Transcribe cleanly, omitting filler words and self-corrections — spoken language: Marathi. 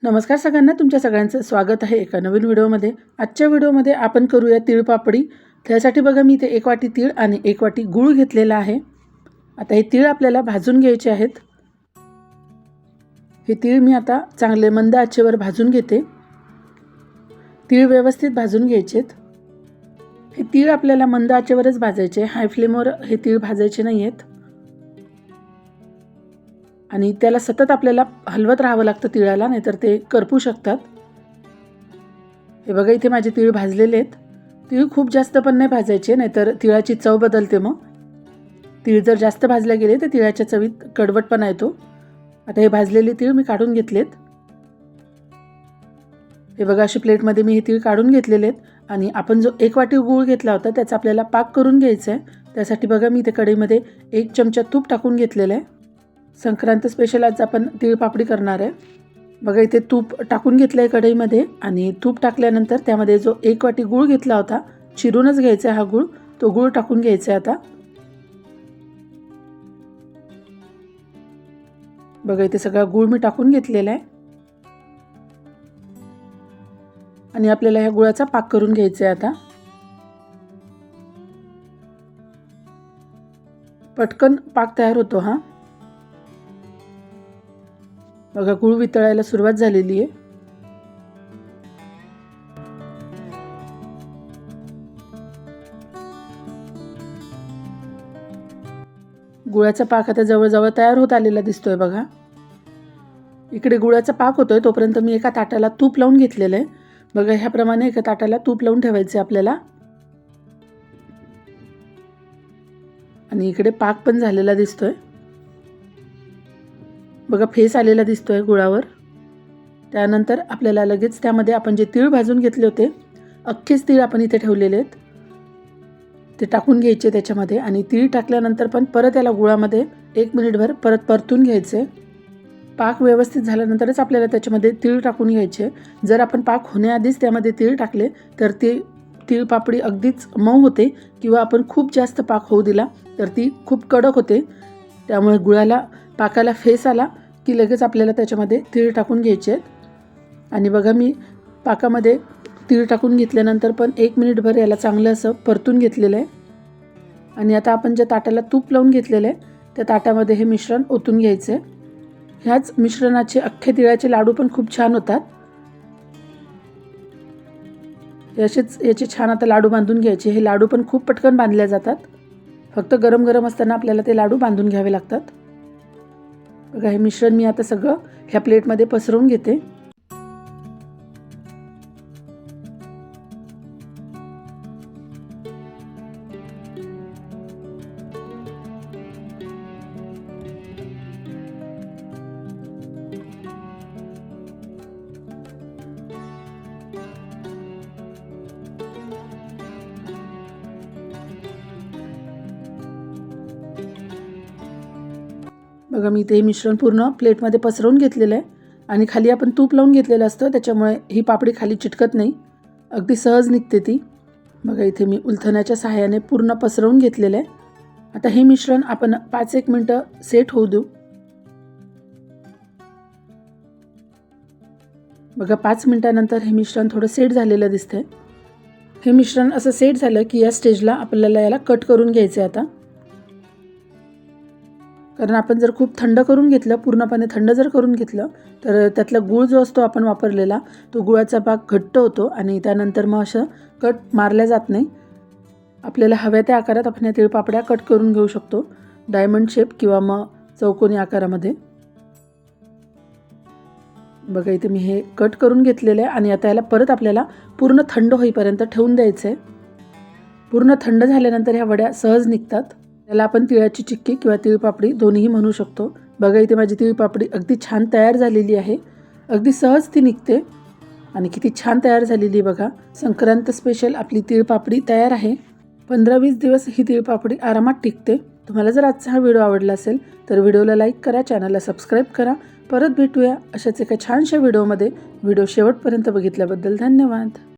नमस्कार सगळ्यांना, तुमच्या सगळ्यांचं स्वागत आहे एका नवीन व्हिडिओमध्ये। आजच्या व्हिडिओमध्ये आपण करूया तीळ पापडी। त्यासाठी बघा मी इथे 1 वाटी तीळ आणि 1 वाटी गूळ घेतलेला आहे। आता हे तीळ आपल्याला भाजून घ्यायचे आहेत। हे तीळ मी आता चांगले मंद आचेवर भाजून घेते। तीळ व्यवस्थित भाजून घ्यायचेत। हे तीळ आपल्याला मंद आचेवरच भाजायचे, हाय फ्लेमवर हे तीळ भाजायचे नाहीयेत। आणि त्याला सतत आपल्याला हलवत राहावं लागतं तिळाला, नाहीतर ते करपू शकतात। हे बघा इथे माझे तीळ भाजलेले आहेत। तीळ खूप जास्त पण नाही भाजायचे, नाहीतर तिळाची चव बदलते। मग तीळ जर जास्त भाजले गेले तर तिळाच्या चवीत कडवटपणा येतो। आता हे भाजलेले तीळ मी काढून घेतलेत। हे बघा अशी प्लेटमध्ये मी हे तीळ काढून घेतलेले आहेत। आणि आपण जो 1 वाटी गूळ घेतला होता त्याचा आपल्याला पाक करून घ्यायचा आहे। त्यासाठी बघा मी इथे कढईमध्ये 1 चमचा तूप टाकून घेतलेलं आहे। संक्रांत स्पेशल आज आपण तीळ पापडी करणार आहे। बघा इथे तूप टाकून घेतलंय कढईमध्ये आणि तूप टाकल्यानंतर त्यामध्ये जो 1 वाटी गूळ घेतला होता, चिरूनच घ्यायचा हा गूळ, तो गूळ टाकून घ्यायचा आता। बघा इथे सगळा गूळ मी टाकून घेतलेला आहे आणि आपल्याला ह्या गुळाचा पाक करून घ्यायचा आहे आता। पटकन पाक तयार होतो हा। बघा गूळ वितळायला सुरुवात झालेली आहे। गुळाचा पाक आता जवळजवळ तयार होत आलेला दिसतोय बघा। इकडे गुळाचा पाक होतोय तोपर्यंत मी एका ताटाला तूप लावून घेतलेलं आहे। बघा ह्याप्रमाणे एका ताटाला तूप लावून ठेवायचे आपल्याला। आणि इकडे पाक पण झालेला दिसतोय। बघा फेस आलेला दिसतोय गुळावर। त्यानंतर आपल्याला लगेच त्यामध्ये आपण जे तीळ भाजून घेतले होते, अख्खेच तीळ आपण इथे ठेवलेले आहेत, ते टाकून घ्यायचे त्याच्यामध्ये। आणि तीळ टाकल्यानंतर पण परत याला गुळामध्ये 1 मिनिटभर परत परतून घ्यायचे। पाक व्यवस्थित झाल्यानंतरच आपल्याला त्याच्यामध्ये तीळ टाकून घ्यायचे। जर आपण पाक होण्याआधीच त्यामध्ये तीळ टाकले तर ती तीळ पापडी अगदीच मऊ होते, किंवा आपण खूप जास्त पाक होऊ दिला तर ती खूप कडक होते। त्यामुळे गुळाला पाकाला फेस आला की लगेच आपल्याला त्याच्यामध्ये तीळ टाकून घ्यायचे आहेत। आणि बघा मी पाकामध्ये तीळ टाकून घेतल्यानंतर पण 1 मिनिटभर याला चांगलं असं परतून घेतलेलं आहे। आणि आता आपण ज्या ताटाला तूप लावून घेतलेलं आहे त्या ताटामध्ये हे मिश्रण ओतून घ्यायचं आहे। ह्याच मिश्रणाचे अख्खे तिळाचे लाडू पण खूप छान होतात। याचे छान आता लाडू बांधून घ्यायचे। हे लाडू पण खूप पटकन बांधले जातात, फक्त गरम गरम असताना आपल्याला ते लाडू बांधून घ्यावे लागतात। बघा हे मिश्रण मी आता सगळं ह्या प्लेटमध्ये पसरवून घेते। बघा मी ते मिश्रण पूर्ण प्लेटमध्ये पसरवून घेतलेलं आहे। आणि खाली आपण तूप लावून घेतलेलं असतं, त्याच्यामुळे ही पापडी खाली चिटकत नाही, अगदी सहज निघते ती। बघा इथे मी उलथण्याच्या सहाय्याने पूर्ण पसरवून घेतलेलं आहे। आता हे मिश्रण आपण 5-1 मिनिटं सेट होऊ देऊ। बघा 5 मिनिटांनंतर हे मिश्रण थोडं सेट झालेलं दिसतंय। हे मिश्रण असं सेट झालं की या स्टेजला आपल्याला याला कट करून घ्यायचं आहे आता। कारण आपण जर खूप थंड करून घेतलं, पूर्णपणे थंड जर करून घेतलं तर त्यातला गूळ जो असतो आपण वापरलेला, तो गुळाचा पाक घट्ट होतो आणि त्यानंतर मग असं कट मारल्या जात नाही। आपल्याला हव्या त्या आकारात आपण या तिळपापड्या कट करून घेऊ शकतो, डायमंड शेप किंवा मग चौकोनी आकारामध्ये। बघा इथे मी हे कट करून घेतलेलं आहे आणि आता याला परत आपल्याला पूर्ण थंड होईपर्यंत ठेवून द्यायचं आहे। पूर्ण थंड झाल्यानंतर ह्या वड्या सहज निघतात। त्याला आपण तिळाची चिक्की किंवा तिळपापडी दोन्हीही म्हणू शकतो। बघा इथे माझी तिळपापडी अगदी छान तयार झालेली आहे, अगदी सहज ती निघते आणि किती छान तयार झालेली बघा। संक्रांत स्पेशल आपली तिळपापडी तयार आहे। 15-20 दिवस ही तिळपापडी आरामात टिकते। तुम्हाला जर आजचा हा व्हिडिओ आवडला असेल तर व्हिडिओला लाईक करा, चॅनलला सबस्क्राईब करा। परत भेटूया अशाच एका छानशा व्हिडिओमध्ये। व्हिडिओ शेवटपर्यंत बघितल्याबद्दल धन्यवाद।